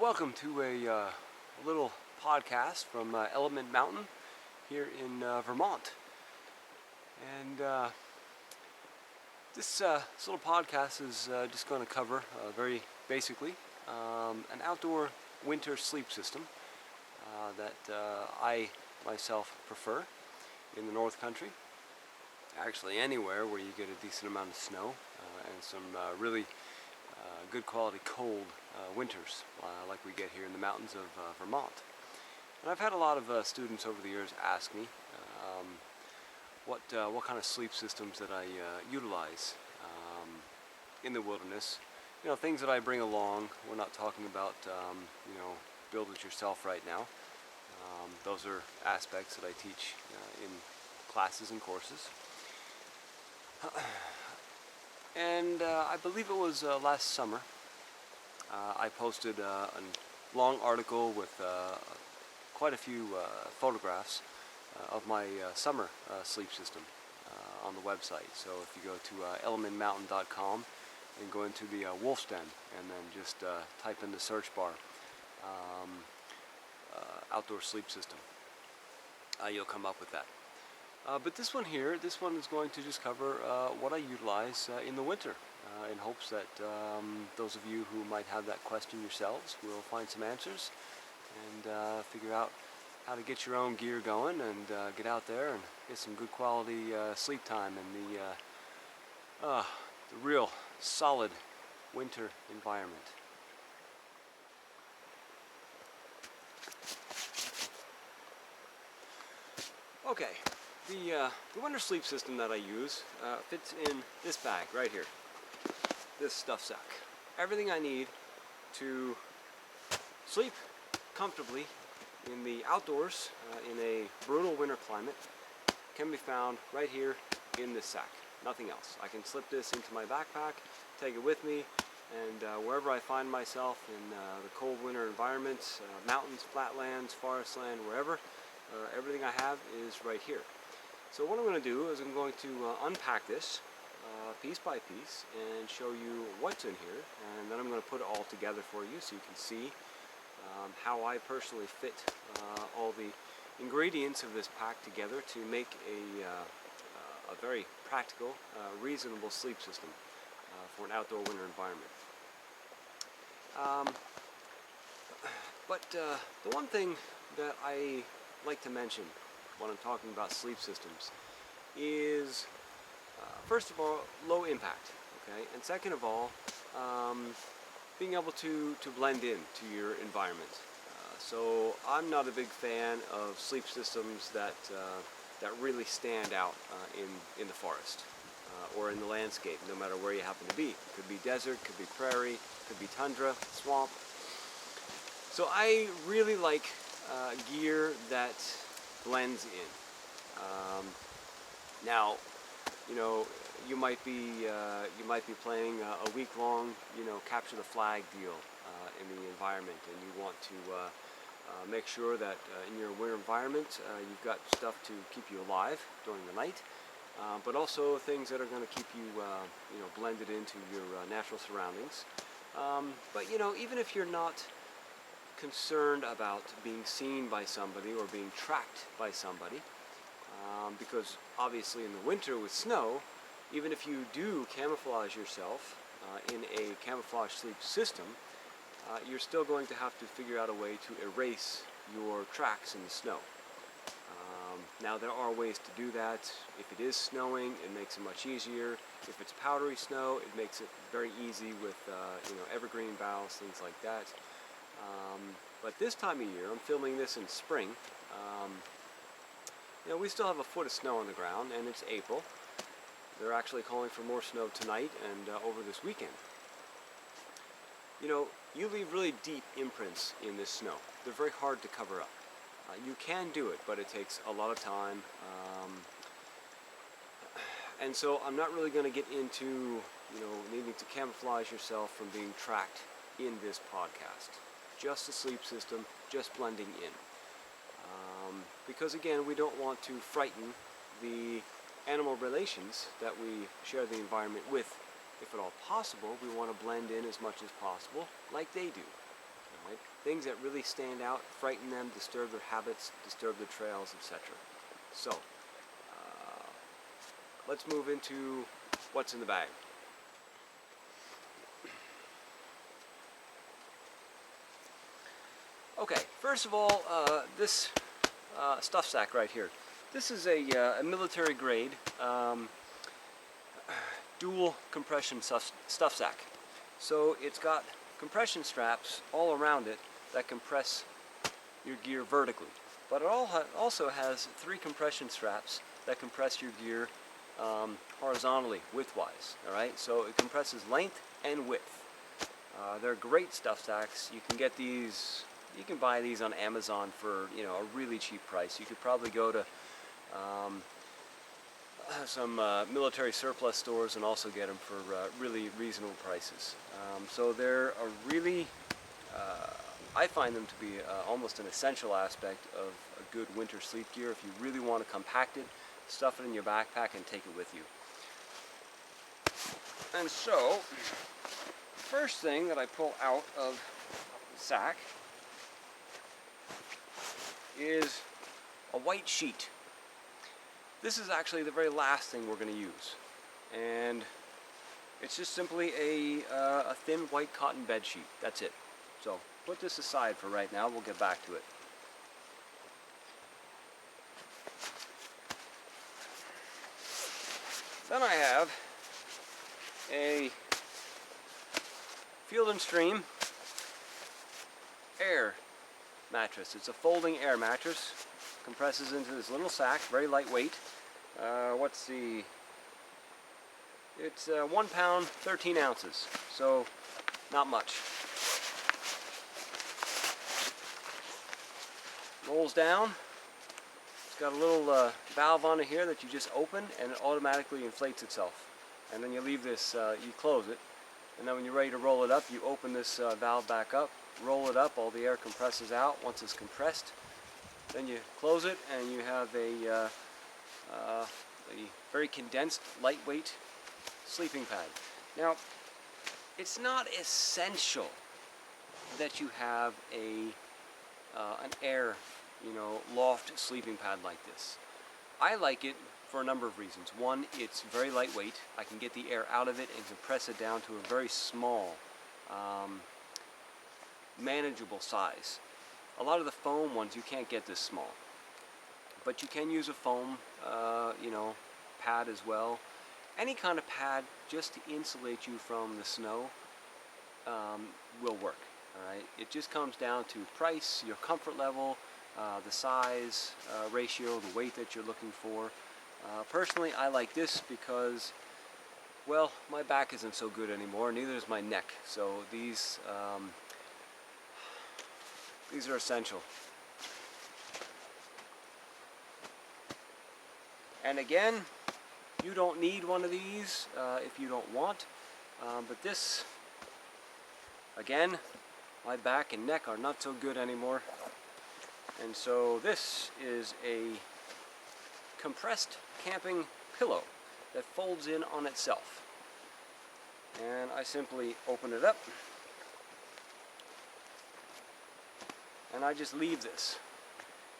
Welcome to a little podcast from Element Mountain here in Vermont. And this little podcast is just going to cover very basically an outdoor winter sleep system that I myself prefer in the North Country. Actually anywhere where you get a decent amount of snow and some really good quality cold winters like we get here in the mountains of Vermont. And I've had a lot of students over the years ask me what kind of sleep systems that I utilize in the wilderness. You know, things that I bring along. We're not talking about build it yourself right now. Those are aspects that I teach in classes and courses. And I believe it was last summer, I posted a long article with quite a few photographs of my summer sleep system on the website. So if you go to elementmountain.com and go into the wolf's den and then just type in the search bar outdoor sleep system, you'll come up with that. But this one is going to just cover what I utilize in the winter in hopes that those of you who might have that question yourselves will find some answers and figure out how to get your own gear going and get out there and get some good quality sleep time in the real solid winter environment. Okay. The winter sleep system that I use fits in this bag right here, this stuff sack. Everything I need to sleep comfortably in the outdoors in a brutal winter climate can be found right here in this sack. Nothing else. I can slip this into my backpack, take it with me, and wherever I find myself in the cold winter environments, mountains, flatlands, forest land, wherever, everything I have is right here. So what I'm going to do is I'm going to unpack this piece by piece and show you what's in here, and then I'm going to put it all together for you so you can see how I personally fit all the ingredients of this pack together to make a very practical, reasonable sleep system for an outdoor winter environment. But the one thing that I like to mention when I'm talking about sleep systems is first of all, low impact, okay, and second of all, being able to blend in to your environment. So I'm not a big fan of sleep systems that really stand out in the forest or in the landscape, no matter where you happen to be. It could be desert, could be prairie, could be tundra, swamp. So I really like gear that blends in. Now, you might be playing a week-long, capture the flag deal in the environment, and you want to make sure that in your winter environment you've got stuff to keep you alive during the night, but also things that are going to keep you, blended into your natural surroundings. But even if you're not concerned about being seen by somebody or being tracked by somebody, because obviously in the winter with snow, even if you do camouflage yourself in a camouflage sleep system, you're still going to have to figure out a way to erase your tracks in the snow. Now there are ways to do that. If it is snowing, it makes it much easier. If it's powdery snow, it makes it very easy with evergreen boughs, things like that. But this time of year, I'm filming this in spring, we still have a foot of snow on the ground, and it's April. They're actually calling for more snow tonight and over this weekend. You leave really deep imprints in this snow. They're very hard to cover up. You can do it, but it takes a lot of time. And so I'm not really going to get into, needing to camouflage yourself from being tracked in this podcast. Just the sleep system, just blending in. Because again, we don't want to frighten the animal relations that we share the environment with. If at all possible, we want to blend in as much as possible, like they do. Right? things that really stand out, frighten them, disturb their habits, disturb their trails, etc. So, let's move into what's in the bag. Okay, first of all, this stuff sack right here. This is a military grade dual compression stuff sack. So it's got compression straps all around it that compress your gear vertically. But it also has 3 compression straps that compress your gear horizontally, widthwise. All right, so it compresses length and width. They're great stuff sacks. You can get these. You can buy these on Amazon for, you know, a really cheap price. You could probably go to some military surplus stores and also get them for really reasonable prices. So they're a really, I find them to be almost an essential aspect of a good winter sleep gear. If you really want to compact it, stuff it in your backpack and take it with you. And so, first thing that I pull out of the sack is a white sheet. This is actually the very last thing we're going to use, and it's just simply a thin white cotton bed sheet. That's it. So put this aside for right now. We'll get back to it. Then I have a Field & Stream Air Mattress. It's a folding air mattress. Compresses into this little sack, very lightweight. What's the... It's 1 pound, 13 ounces, so not much. Rolls down. It's got a little valve on it here that you just open and it automatically inflates itself. And then you leave this, you close it, and then when you're ready to roll it up, you open this valve back up, roll it up, all the air compresses out. Once it's compressed, then you close it and you have a very condensed, lightweight sleeping pad. Now, it's not essential that you have an air, loft sleeping pad like this. I like it for a number of reasons. One, it's very lightweight. I can get the air out of it and compress it down to a very small, manageable size. A lot of the foam ones you can't get this small, but you can use a foam, pad as well. Any kind of pad just to insulate you from the snow will work. All right. It just comes down to price, your comfort level, the size ratio, the weight that you're looking for. Personally, I like this because, well, my back isn't so good anymore. Neither is my neck. So these are essential. And again, you don't need one of these if you don't want, but this, again, my back and neck are not so good anymore, and so this is a compressed camping pillow that folds in on itself, and I simply open it up and I just leave this,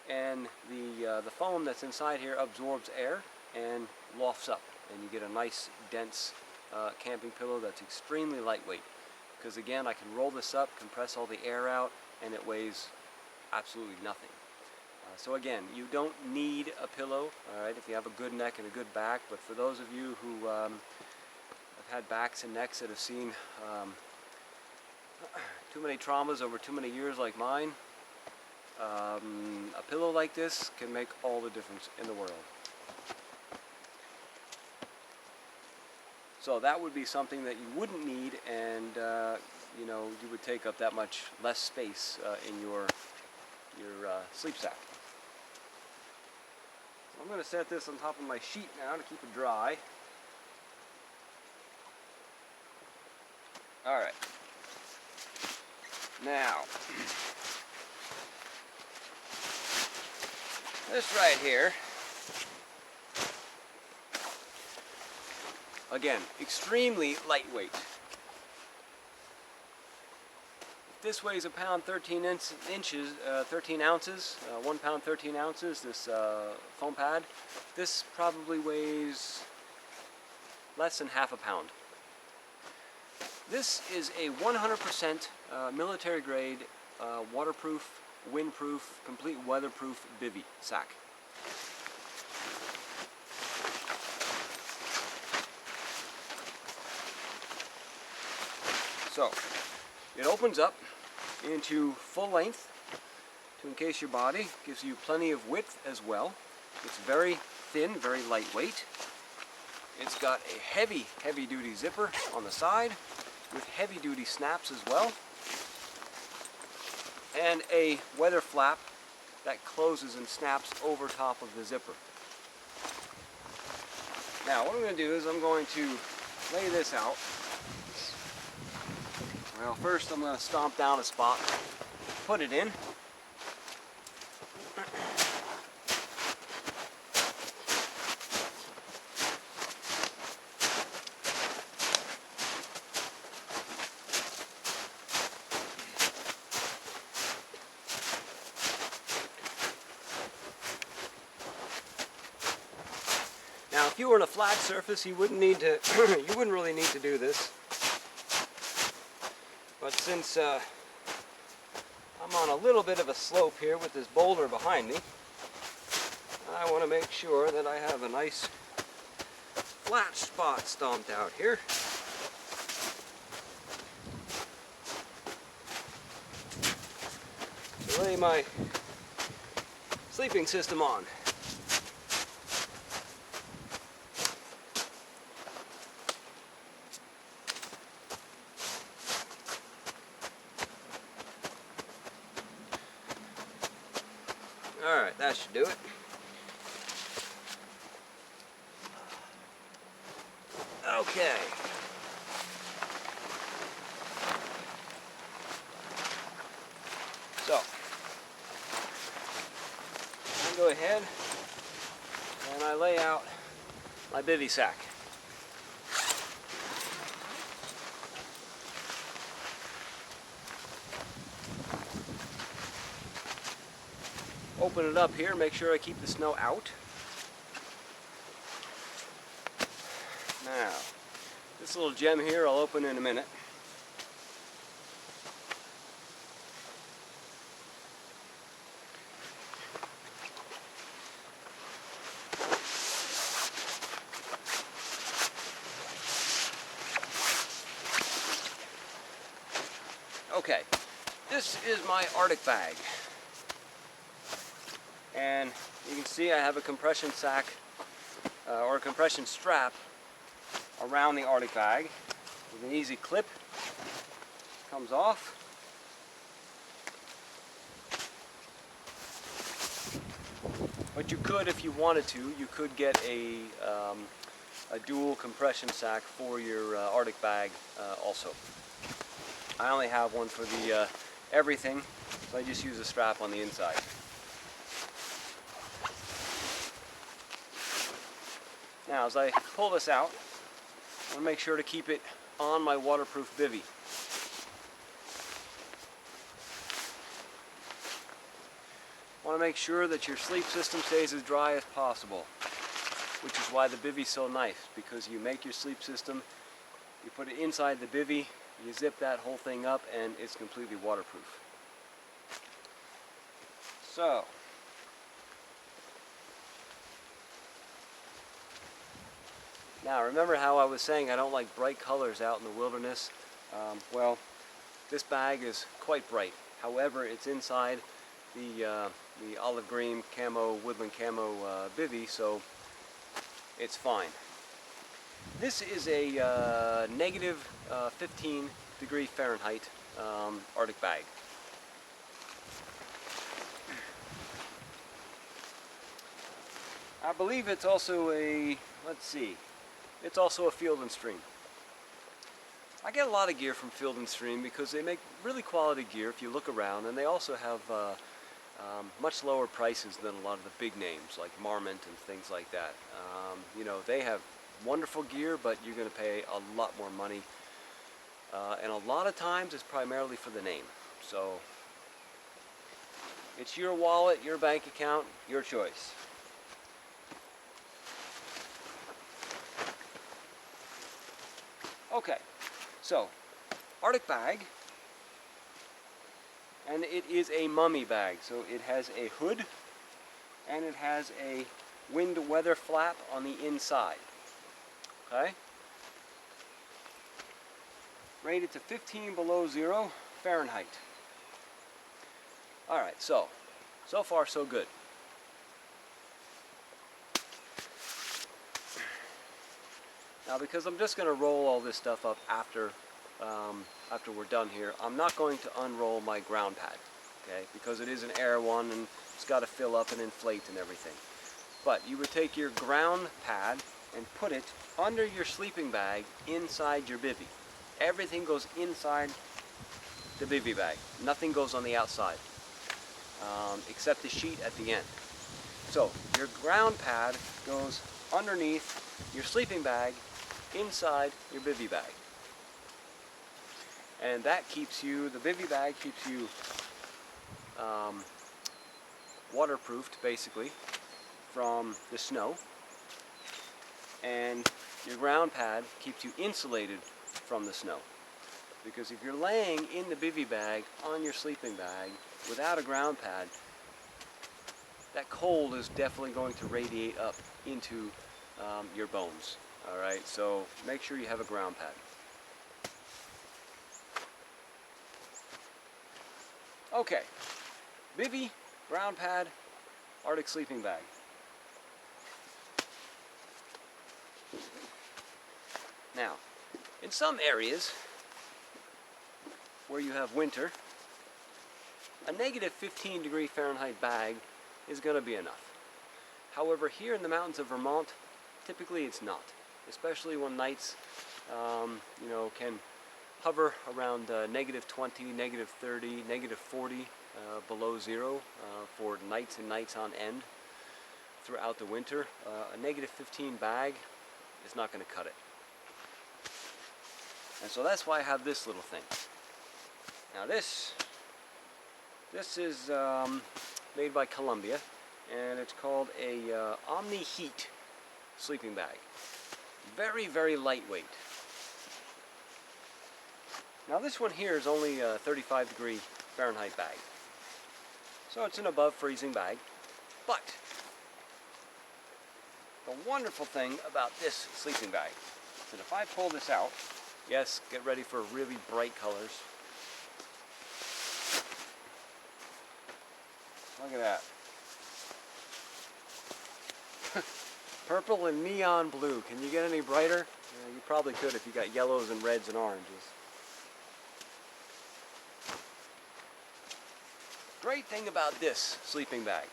and the foam that's inside here absorbs air and lofts up, and you get a nice dense camping pillow that's extremely lightweight, because again, I can roll this up, compress all the air out, and it weighs absolutely nothing. So again, you don't need a pillow, all right, if you have a good neck and a good back, but for those of you who have had backs and necks that have seen too many traumas over too many years like mine, a pillow like this can make all the difference in the world. So that would be something that you wouldn't need, and you would take up that much less space in your sleep sack. So I'm going to set this on top of my sheet now to keep it dry. All right. Now, this right here, again, extremely lightweight. This weighs a pound 13 inches, 13 ounces, 1 pound 13 ounces, this foam pad. This probably weighs less than half a pound. This is a 100% military grade, waterproof, windproof, complete weatherproof Bivy Sack. So, it opens up into full length to encase your body, gives you plenty of width as well. It's very thin, very lightweight. It's got a heavy duty zipper on the side with heavy duty snaps as well, and a weather flap that closes and snaps over top of the zipper. Now what I'm going to do is I'm going to lay this out. Well, first I'm going to stomp down a spot, put it in. Now, if you were on a flat surface, you wouldn't need to. You wouldn't really need to do this. But since I'm on a little bit of a slope here with this boulder behind me, I want to make sure that I have a nice flat spot stomped out here. So lay my sleeping system on. Alright, that should do it. Okay. So, I go ahead and I lay out my Bivy Sack. Open it up here, make sure I keep the snow out. Now, this little gem here I'll open in a minute. Okay, this is my Arctic bag. And you can see I have a compression sack or a compression strap around the Arctic bag with an easy clip. Comes off. But you could, if you wanted to, you could get a dual compression sack for your Arctic bag also. I only have one for the everything, so I just use a strap on the inside. Now, as I pull this out, I want to make sure to keep it on my waterproof bivy. I want to make sure that your sleep system stays as dry as possible, which is why the bivy is so nice, because you make your sleep system, you put it inside the bivy, you zip that whole thing up, and it's completely waterproof. So, now remember how I was saying I don't like bright colors out in the wilderness? Well, this bag is quite bright. However, it's inside the olive green camo, woodland camo bivy, so it's fine. This is a negative 15 degree Fahrenheit Arctic bag. I believe it's also a, let's see, it's also a Field & Stream. I get a lot of gear from Field & Stream because they make really quality gear if you look around, and they also have much lower prices than a lot of the big names like Marmont and things like that. You know, they have wonderful gear, but you're going to pay a lot more money, and a lot of times it's primarily for the name. So it's your wallet, your bank account, your choice. Okay, so Arctic bag, and it is a mummy bag. So it has a hood and it has a wind weather flap on the inside. Okay? Rated to 15 below 0 Fahrenheit. Alright, so far so good. Now, because I'm just going to roll all this stuff up after we're done here, I'm not going to unroll my ground pad, okay? Because it is an Air one and it's got to fill up and inflate and everything. But you would take your ground pad and put it under your sleeping bag inside your bivy. Everything goes inside the bivy bag. Nothing goes on the outside, except the sheet at the end. So your ground pad goes underneath your sleeping bag inside your bivy bag. And that keeps you, the bivy bag keeps you waterproofed, basically, from the snow. And your ground pad keeps you insulated from the snow. Because if you're laying in the bivy bag on your sleeping bag without a ground pad, that cold is definitely going to radiate up into your bones. Alright, so make sure you have a ground pad. Okay, bivy, ground pad, Arctic sleeping bag. Now, in some areas where you have winter, a negative 15 degree Fahrenheit bag is going to be enough. However, here in the mountains of Vermont, typically it's not, especially when nights, can hover around negative 20, negative 30, negative 40 below 0 for nights and nights on end throughout the winter. A negative 15 bag is not going to cut it. And so that's why I have this little thing. Now this is made by Columbia, and it's called a Omni Heat sleeping bag. Very, very lightweight. Now this one here is only a 35 degree Fahrenheit bag. So it's an above freezing bag. But the wonderful thing about this sleeping bag is that if I pull this out, yes, get ready for really bright colors. Look at that. Purple and neon blue. Can you get any brighter? Yeah, you probably could if you got yellows and reds and oranges. Great thing about this sleeping bag,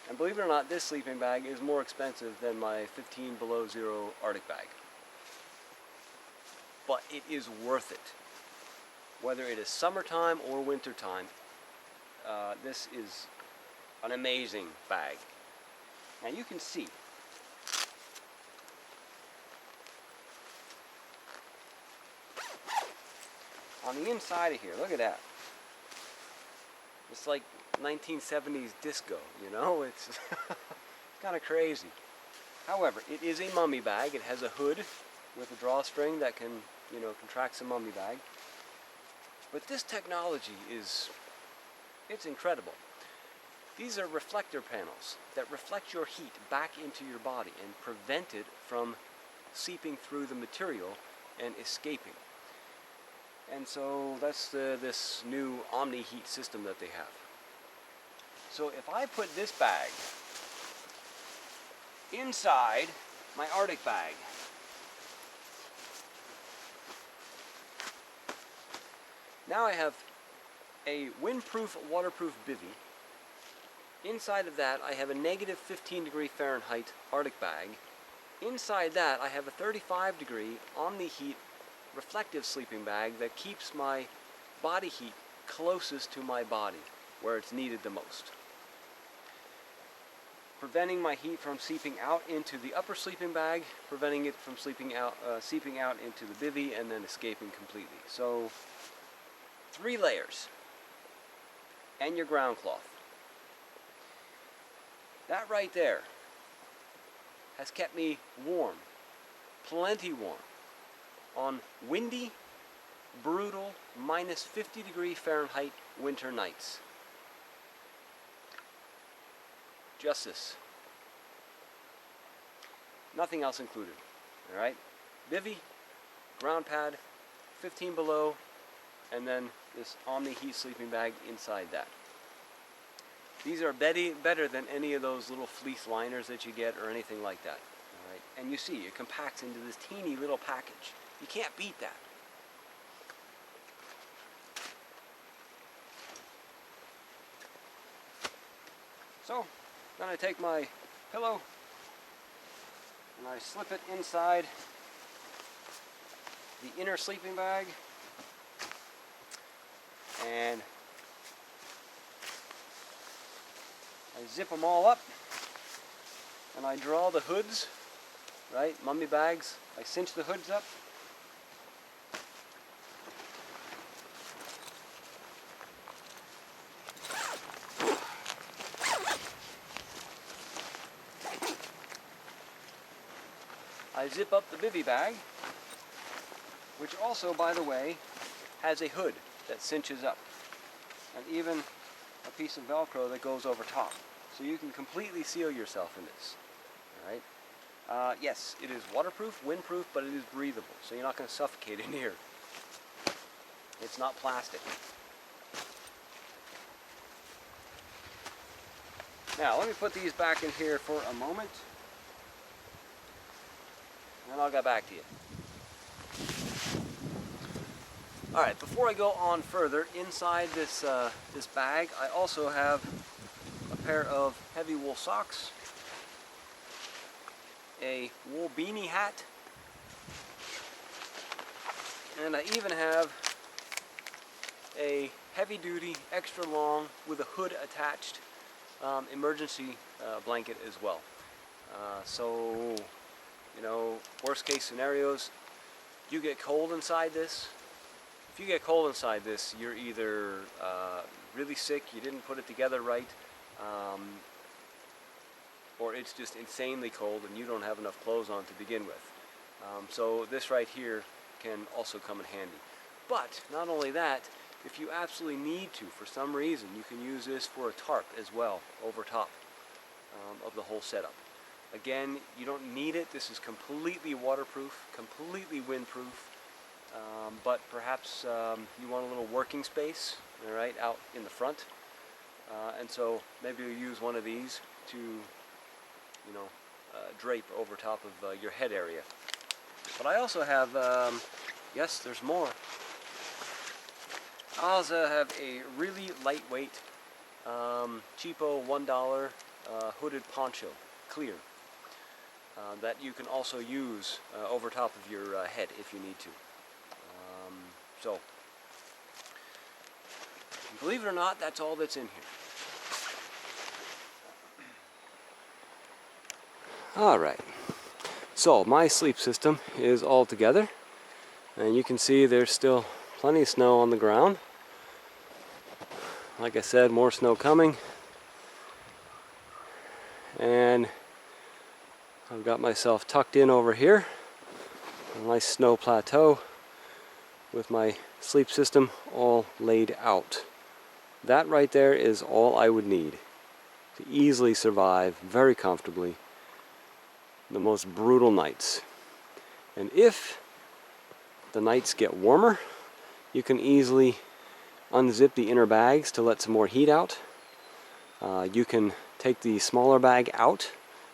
and believe it or not, this sleeping bag is more expensive than my 15 below 0 Arctic bag. But it is worth it. Whether it is summertime or wintertime, this is an amazing bag. Now you can see on the inside of here, look at that. It's like 1970s disco, you know? It's kind of crazy. However, it is a mummy bag. It has a hood with a drawstring that can, contracts a mummy bag. But this technology it's incredible. These are reflector panels that reflect your heat back into your body and prevent it from seeping through the material and escaping. And so that's this new Omni heat system that they have. So if I put this bag inside my Arctic bag, now I have a windproof, waterproof bivy. Inside of that I have a negative 15 degree Fahrenheit Arctic bag. Inside that I have a 35 degree Omni heat reflective sleeping bag that keeps my body heat closest to my body, where it's needed the most, preventing my heat from seeping out into the upper sleeping bag, preventing it from seeping out into the bivy and then escaping completely. So 3 layers. and your ground cloth. That right there has kept me warm, plenty warm, on windy, brutal, minus 50 Fahrenheit winter nights. Just this. Nothing else included. Alright? Bivy, ground pad, 15 below, and then this Omni heat sleeping bag inside that. These are better than any of those little fleece liners that you get or anything like that. Alright? And you see, it compacts into this teeny little package. You can't beat that. So, then I take my pillow and I slip it inside the inner sleeping bag, and I zip them all up, and I draw the hoods, right, mummy bags, I cinch the hoods up. I zip up the bivy bag, which also, by the way, has a hood that cinches up, and even a piece of Velcro that goes over top, so you can completely seal yourself in this. All right. Yes, it is waterproof, windproof, but it is breathable, so you're not going to suffocate in here. It's not plastic. Now, let me put these back in here for a moment, and then I'll get back to you. Alright, before I go on further, inside this, this bag, I also have a pair of heavy wool socks, a wool beanie hat, and I even have a heavy-duty, extra long, with a hood attached, emergency blanket as well. So, you know, worst case scenarios, you get cold inside this. If you get cold inside this, you're either really sick, you didn't put it together right, or it's just insanely cold and you don't have enough clothes on to begin with. So this right here can also come in handy. But not only that, if you absolutely need to, for some reason, you can use this for a tarp as well, over top of the whole setup. Again, you don't need it. This is completely waterproof, completely windproof. But perhaps you want a little working space, all right, out in the front, and so maybe you'll use one of these to, you know, drape over top of your head area. But I also have, yes, there's more. I also have a really lightweight, cheapo $1 hooded poncho, clear, that you can also use over top of your head if you need to. So, believe it or not, that's all that's in here. Alright, so my sleep system is all together, and you can see there's still plenty of snow on the ground. Like I said, more snow coming, and I've got myself tucked in over here, a nice snow plateau, with my sleep system all laid out. That right there is all I would need to easily survive very comfortably the most brutal nights. And if the nights get warmer, you can easily unzip the inner bags to let some more heat out. You can take the smaller bag out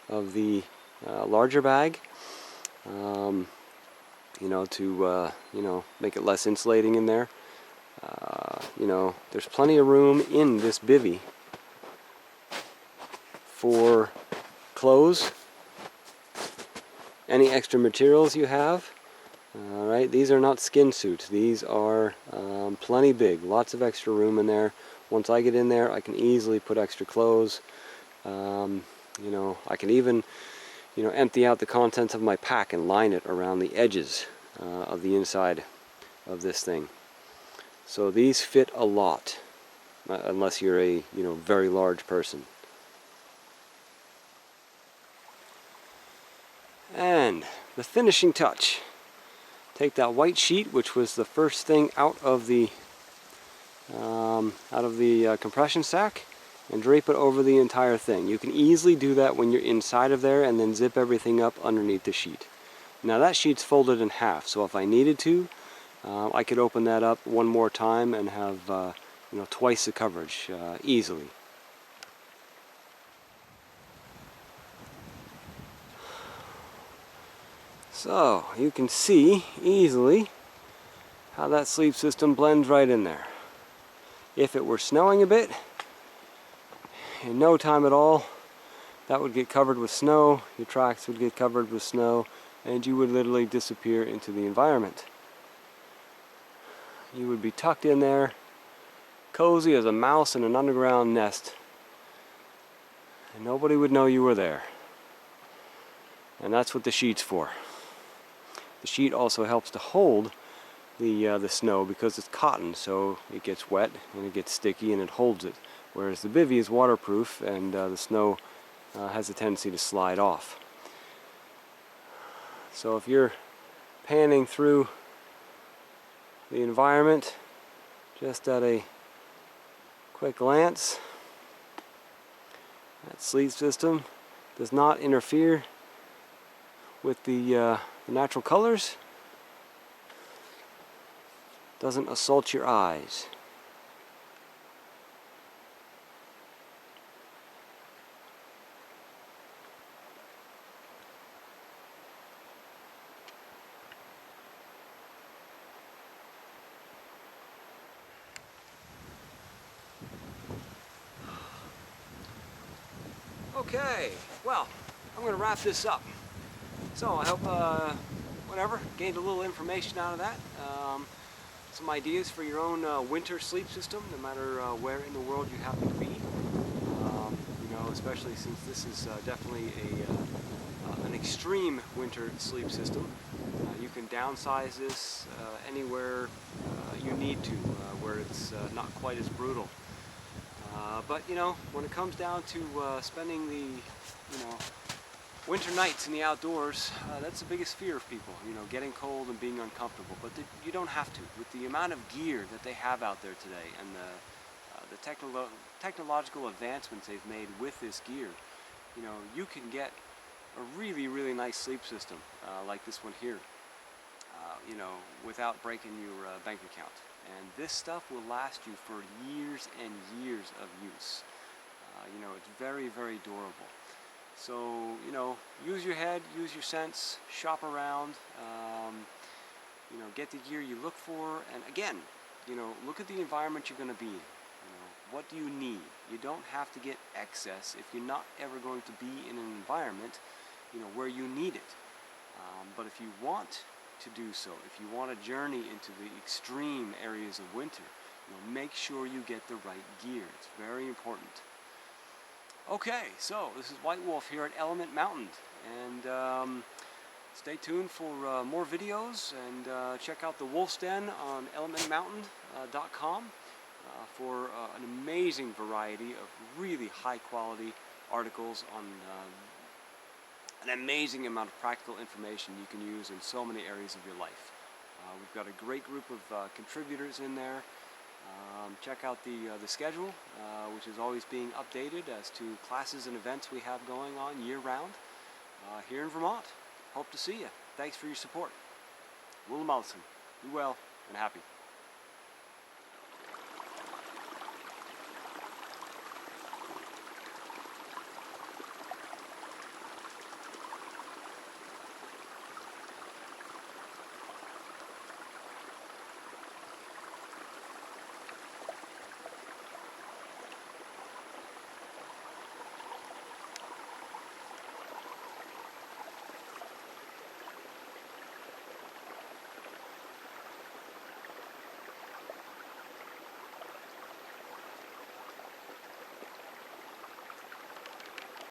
of the larger bag, you know, to you know, make it less insulating in there. You know, there's plenty of room in this bivy for clothes, any extra materials you have. Alright, these are not skin suits. These are plenty big, lots of extra room in there. Once I get in there, I can easily put extra clothes. You know, I can even, you know, empty out the contents of my pack and line it around the edges of the inside of this thing. So these fit a lot. unless you're a very large person. And the finishing touch. Take that white sheet, which was the first thing out of the compression sack, and drape it over the entire thing. You can easily do that when you're inside of there, and then zip everything up underneath the sheet. Now that sheet's folded in half, so if I needed to, I could open that up one more time and have twice the coverage easily. So you can see easily how that sleep system blends right in there. If it were snowing a bit, in no time at all, that would get covered with snow, your tracks would get covered with snow, and you would literally disappear into the environment. You would be tucked in there, cozy as a mouse in an underground nest, and nobody would know you were there. And that's what the sheet's for. The sheet also helps to hold the snow because it's cotton, so it gets wet and it gets sticky and it holds it. Whereas the Bivy is waterproof and the snow has a tendency to slide off. So if you're panning through the environment just at a quick glance, that sleep system does not interfere with the natural colors, doesn't assault your eyes. Okay, well, I'm going to wrap this up. So I hope, gained a little information out of that. Some ideas for your own winter sleep system, no matter where in the world you happen to be. Especially since this is definitely an extreme winter sleep system. You can downsize this anywhere you need to, where it's not quite as brutal. But when it comes down to spending the winter nights in the outdoors, that's the biggest fear of people, getting cold and being uncomfortable. But you don't have to. With the amount of gear that they have out there today and the technological advancements they've made with this gear, you can get a really, really nice sleep system like this one here, without breaking your bank account. And this stuff will last you for years and years of use. It's very, very durable. So, use your head, use your sense, shop around, get the gear you look for, and again, look at the environment you're going to be in. What do you need? You don't have to get excess if you're not ever going to be in an environment, where you need it. But if you want to do so, if you want to journey into the extreme areas of winter, make sure you get the right gear. It's very important. Okay, so this is White Wolf here at Element Mountain, and stay tuned for more videos, and check out the Wolf's Den on elementmountain.com for an amazing variety of really high quality articles on an amazing amount of practical information you can use in so many areas of your life. We've got a great group of contributors in there. Check out the schedule, which is always being updated as to classes and events we have going on year-round here in Vermont. Hope to see you. Thanks for your support. Willem Allison. Be well and happy.